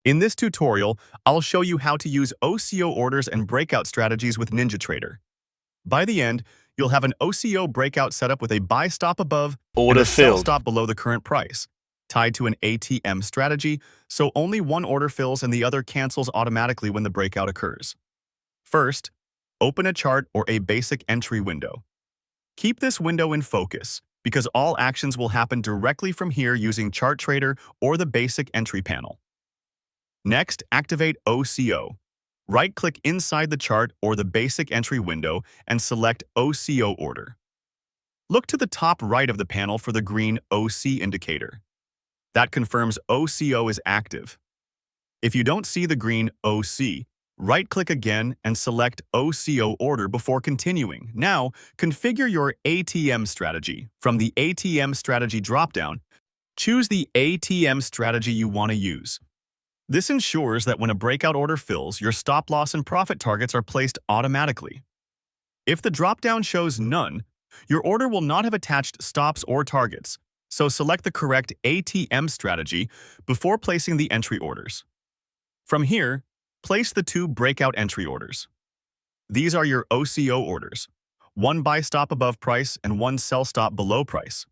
In this tutorial, I'll show you how to use OCO orders and breakout strategies with NinjaTrader. By the end, you'll have an OCO breakout setup with a buy stop above and Order a sell filled. stop below the current price, tied to an ATM strategy, so only one order fills and the other cancels automatically when the breakout occurs. First, open a chart or a basic entry window. Keep this window in focus, because all actions will happen directly from here using ChartTrader or the basic entry panel. Next, activate OCO. Right-click inside the chart or the basic entry window and select OCO order. Look to the top right of the panel for the green OC indicator. That confirms OCO is active. If you don't see the green OC, right-click again and select OCO order before continuing. Now, configure your ATM strategy. From the ATM strategy dropdown, choose the ATM strategy you want to use. This ensures that when a breakout order fills, your stop loss and profit targets are placed automatically. If the dropdown shows none, your order will not have attached stops or targets, so select the correct ATM strategy before placing the entry orders. From here, place the two breakout entry orders. These are your OCO orders, one buy stop above price and one sell stop below price.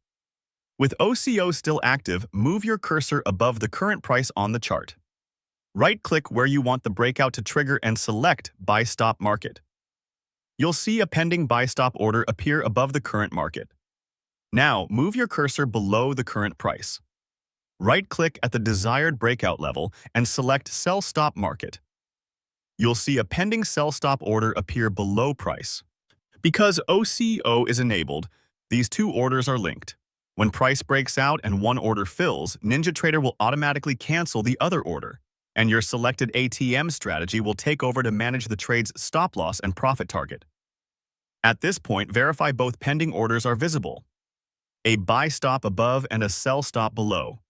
With OCO still active, move your cursor above the current price on the chart. Right-click where you want the breakout to trigger and select Buy Stop Market. You'll see a pending buy stop order appear above the current market. Now, move your cursor below the current price. Right-click at the desired breakout level and select Sell Stop Market. You'll see a pending sell stop order appear below price. Because OCO is enabled, these two orders are linked. When price breaks out and one order fills, NinjaTrader will automatically cancel the other order, and your selected ATM strategy will take over to manage the trade's stop loss and profit target. At this point, verify both pending orders are visible, a buy stop above and a sell stop below.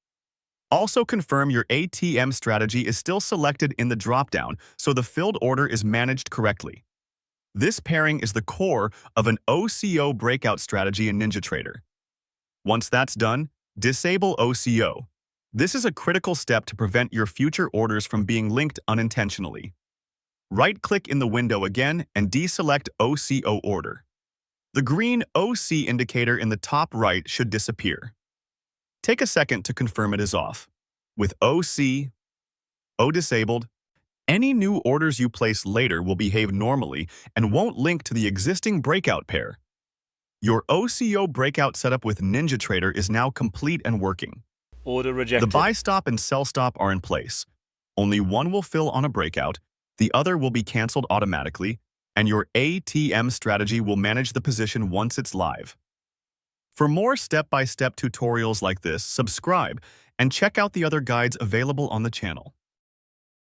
Also confirm your ATM strategy is still selected in the dropdown so the filled order is managed correctly. This pairing is the core of an OCO breakout strategy in NinjaTrader. Once that's done, disable OCO. This is a critical step to prevent your future orders from being linked unintentionally. Right-click in the window again and deselect OCO order. The green OC indicator in the top right should disappear. Take a second to confirm it is off. With OCO disabled, any new orders you place later will behave normally and won't link to the existing breakout pair. Your OCO breakout setup with NinjaTrader is now complete and working. Order rejected. The buy stop and sell stop are in place. Only one will fill on a breakout, the other will be canceled automatically, and your ATM strategy will manage the position once it's live. For more step-by-step tutorials like this, subscribe and check out the other guides available on the channel.